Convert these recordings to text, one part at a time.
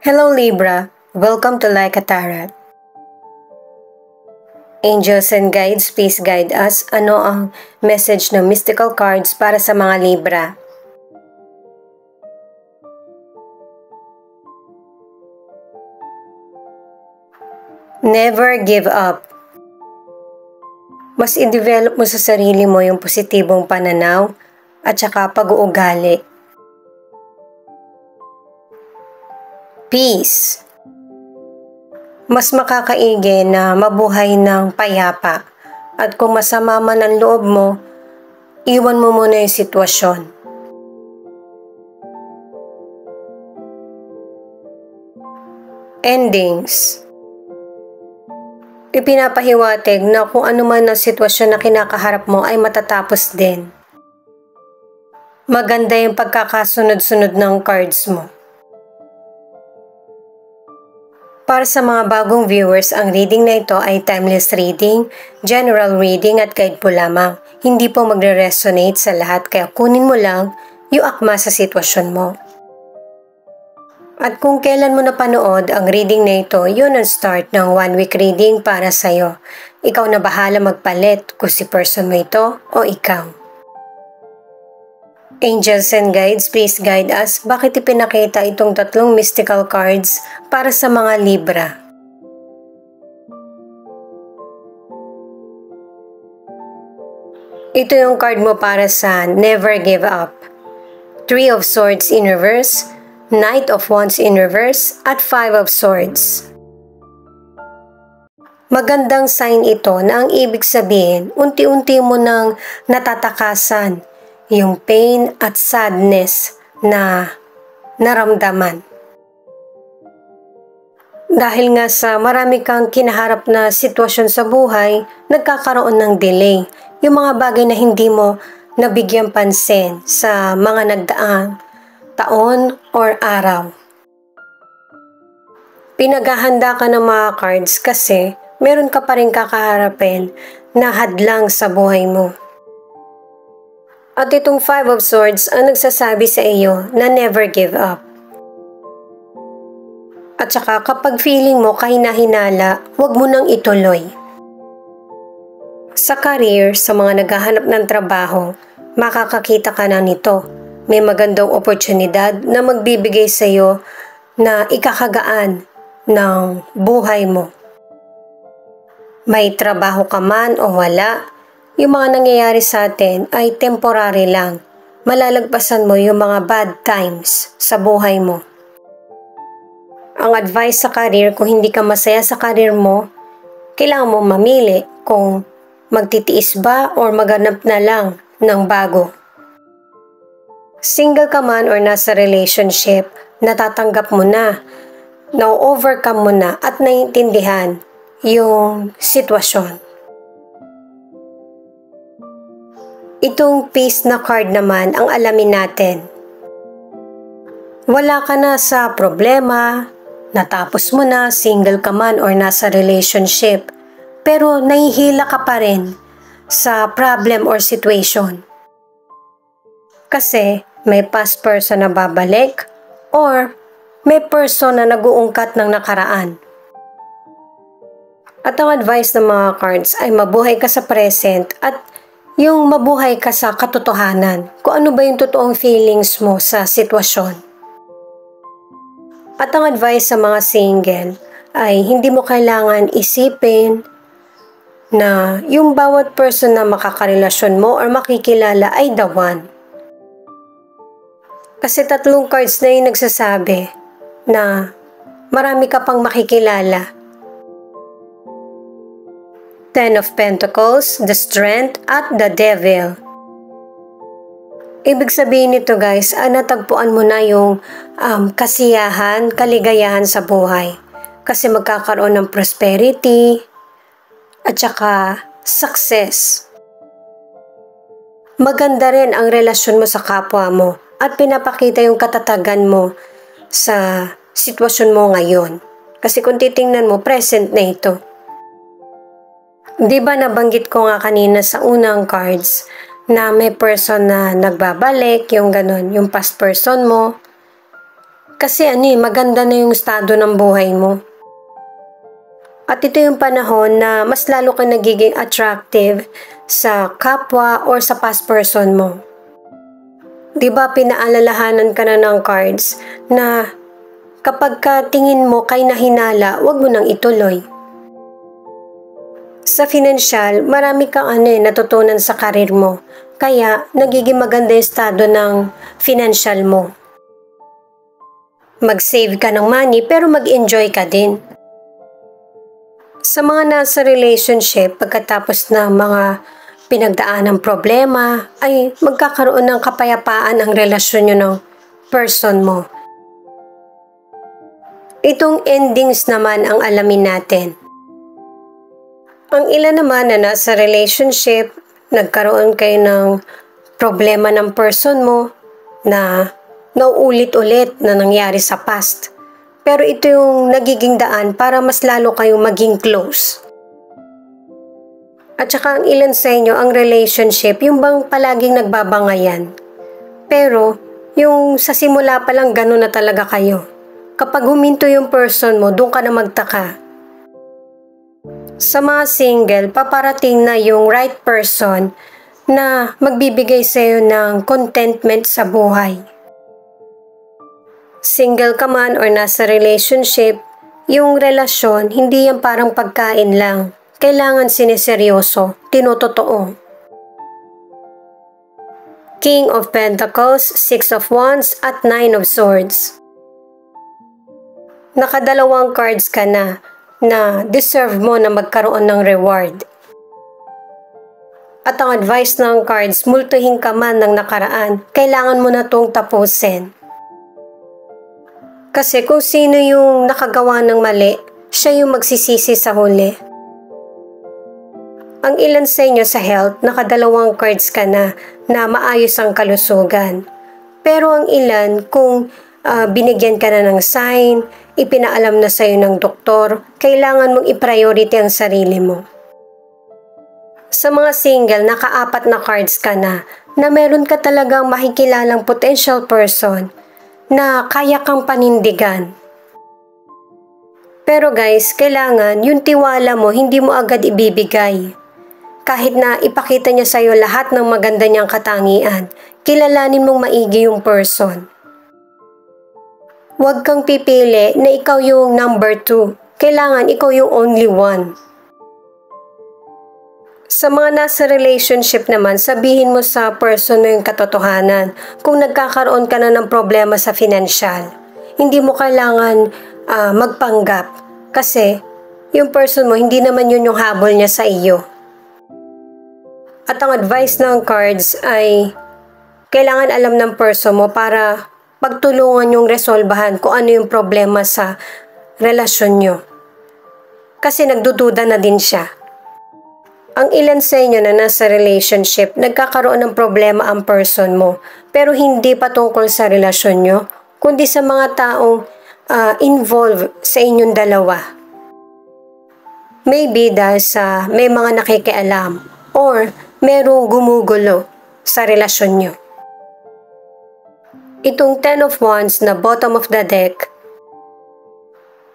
Hello Libra, welcome to Like a Tarot. Angels and guides, please guide us. Ano ang message ng mystical cards para sa mga Libra? Never give up. Mas i-develop mo sa sarili mo yung positibong pananaw at saka pag-uugali. Peace. Mas makakaigi na mabuhay ng payapa at kung masama man ang loob mo, iwan mo muna yung sitwasyon. Endings. Ipinapahiwatig na kung ano man ang sitwasyon na kinakaharap mo ay matatapos din. Maganda yung pagkakasunod-sunod ng cards mo. Para sa mga bagong viewers, ang reading na ito ay timeless reading, general reading at guide po lamang. Hindi po magre-resonate sa lahat kaya kunin mo lang yung akma sa sitwasyon mo. At kung kailan mo napanood ang reading na ito, yun ang start ng 1 week reading para sa'yo. Ikaw na bahala magpalit kung si person mo ito o ikaw. Angels and guides, please guide us. Bakit ipinakita itong tatlong mystical cards para sa mga Libra? Ito yung card mo para sa Never Give Up. 3 of Swords in reverse, Knight of Wands in reverse, at 5 of Swords. Magandang sign ito na ang ibig sabihin, unti-unti mo nang natatakasan yung pain at sadness na naramdaman. Dahil nga sa marami kang kinaharap na sitwasyon sa buhay, nagkakaroon ng delay. Yung mga bagay na hindi mo nabigyan pansin sa mga nagdaang taon or araw. Pinaghahanda ka ng mga cards kasi meron ka pa rin kakaharapin na hadlang sa buhay mo. At itong 5 of Swords ang nagsasabi sa iyo na never give up. At saka kapag feeling mo kahina-hinala, huwag mo nang ituloy. Sa career, sa mga naghahanap ng trabaho, makakakita ka na nito. May magandang oportunidad na magbibigay sa iyo na ikakagaan ng buhay mo. May trabaho ka man o wala, yung mga nangyayari sa atin ay temporary lang. Malalagpasan mo yung mga bad times sa buhay mo. Ang advice sa career, kung hindi ka masaya sa career mo, kailangan mo mamili kung magtitiis ba or maghanap na lang ng bago. Single ka man or nasa relationship, natatanggap mo na overcome mo na at naiintindihan yung sitwasyon. Itong peace na card naman ang alamin natin. Wala ka na sa problema, natapos mo na, single ka man or nasa relationship, pero nahihila ka pa rin sa problem or situation. Kasi may past person na babalik or may person na nag-uungkat ng nakaraan. At ang advice ng mga cards ay mabuhay ka sa present at yung mabuhay ka sa katotohanan, kung ano ba yung totoong feelings mo sa sitwasyon. At ang advice sa mga single ay hindi mo kailangan isipin na yung bawat person na makakarelasyon mo or makikilala ay the one. Kasi tatlong cards na yung nagsasabi na marami ka pang makikilala. 10 of Pentacles, the Strength, at the Devil. Ibig sabihin nito guys, natagpuan mo na yung kasiyahan, kaligayahan sa buhay. Kasi magkakaroon ng prosperity at saka success. Maganda rin ang relasyon mo sa kapwa mo at pinapakita yung katatagan mo sa sitwasyon mo ngayon. Kasi kung titingnan mo, present na ito. Di ba nabanggit ko nga kanina sa unang cards na may person na nagbabalik, yung ganun, yung past person mo. Kasi maganda na yung estado ng buhay mo. At ito yung panahon na mas lalo ka nagiging attractive sa kapwa or sa past person mo. Di ba pinaalalahanan ka na ng cards na kapag tingin mo kay nahinala, wag mo nang ituloy. Sa financial, marami kang natutunan sa karir mo. Kaya nagiging maganda yung estado ng financial mo. Mag-save ka ng money pero mag-enjoy ka din. Sa mga nasa relationship, pagkatapos ng mga pinagdaan ng problema, ay magkakaroon ng kapayapaan ang relasyon nyo ng person mo. Itong endings naman ang alamin natin. Ang ilan naman na nasa relationship, nagkaroon kayo ng problema ng person mo na nauulit-ulit na nangyari sa past. Pero ito yung nagiging daan para mas lalo kayong maging close. At saka ang ilan sa inyo, ang relationship, yung bang palaging nagbabangayan. Pero yung sa simula pa lang gano'n na talaga kayo. Kapag huminto yung person mo, doon ka na magtaka. Sa mga single, paparating na yung right person na magbibigay sa iyo ng contentment sa buhay. Single ka man or nasa relationship, yung relasyon, hindi yan parang pagkain lang. Kailangan sineseryoso, tinutotoo. King of Pentacles, Six of Wands, at Nine of Swords. Nakadalawang cards ka na deserve mo na magkaroon ng reward. At ang advice ng cards, multuhin ka man ng nakaraan, kailangan mo na itong tapusin. Kasi kung sino yung nakagawa ng mali, siya yung magsisisi sa huli. Ang ilan sa inyo sa health, nakadalawang cards ka na maayos ang kalusugan. Pero ang ilan, kung binigyan ka na ng sign, ipinaalam na sa'yo ng doktor, kailangan mong i-priority ang sarili mo. Sa mga single, naka-4 na cards ka na meron ka talagang makikilalang potential person na kaya kang panindigan. Pero guys, kailangan yung tiwala mo hindi mo agad ibibigay. Kahit na ipakita niya sa'yo lahat ng maganda niyang katangian, kilalanin mong maigi yung person. Huwag kang pipili na ikaw yung number 2. Kailangan ikaw yung only one. Sa mga nasa relationship naman, sabihin mo sa person mo yung katotohanan. Kung nagkakaroon ka na ng problema sa financial, hindi mo kailangan magpanggap. Kasi yung person mo, hindi naman yun yung habol niya sa iyo. At ang advice ng cards ay kailangan alam ng person mo para pagtulungan yung resolbahan kung ano yung problema sa relasyon nyo. Kasi nagdududa na din siya. Ang ilan sa inyo na nasa relationship, nagkakaroon ng problema ang person mo, pero hindi patungkol sa relasyon nyo, kundi sa mga taong involved sa inyong dalawa. Maybe dahil sa may mga nakikialam or merong gumugulo sa relasyon nyo. Itong 10 of Wands na bottom of the deck,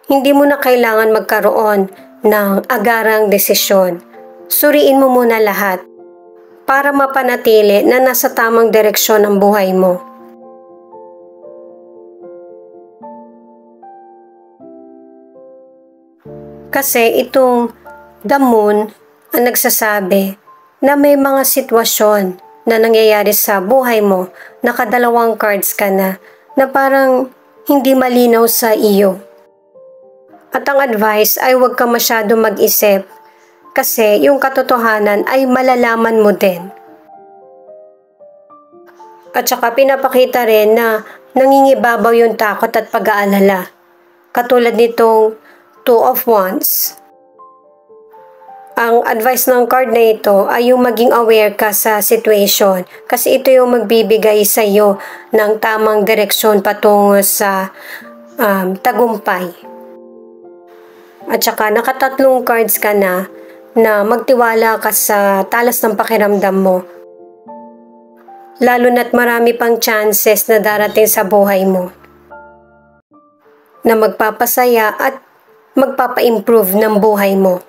hindi mo na kailangan magkaroon ng agarang desisyon. Suriin mo muna lahat para mapanatili na nasa tamang direksyon ang buhay mo. Kasi itong the moon ang nagsasabi na may mga sitwasyon na nangyayari sa buhay mo, nakadalawang cards ka na parang hindi malinaw sa iyo. At ang advice ay huwag ka masyado mag-isip kasi yung katotohanan ay malalaman mo din. At saka pinapakita rin na nangingibabaw yung takot at pag-aalala. Katulad nitong 2 of Wands. Ang advice ng card na ito ay yung maging aware ka sa situation kasi ito yung magbibigay sa iyo ng tamang direksyon patungo sa tagumpay. At saka nakatatlong cards ka na magtiwala ka sa talas ng pakiramdam mo. Lalo na't marami pang chances na darating sa buhay mo. na magpapasaya at magpapa-improve ng buhay mo.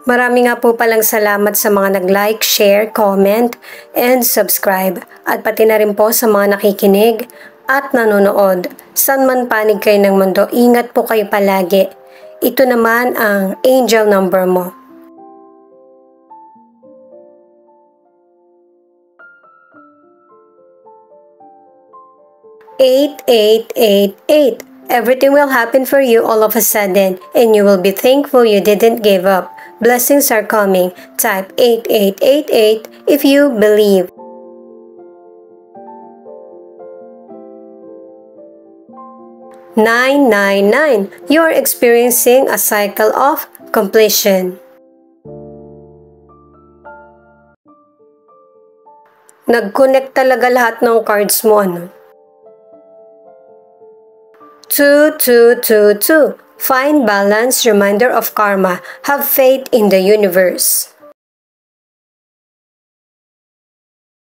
Marami nga po palang salamat sa mga nag-like, share, comment, and subscribe. At pati na rin po sa mga nakikinig at nanonood. San man panig kayo ng mundo, ingat po kayo palagi. Ito naman ang angel number mo. 8888. Everything will happen for you all of a sudden, and you will be thankful you didn't give up. Blessings are coming. Type 8888 if you believe. Nine. You are experiencing a cycle of completion. Nag-connect talaga lahat ng cards mo, ano? 2222. Find balance, reminder of karma. Have faith in the universe.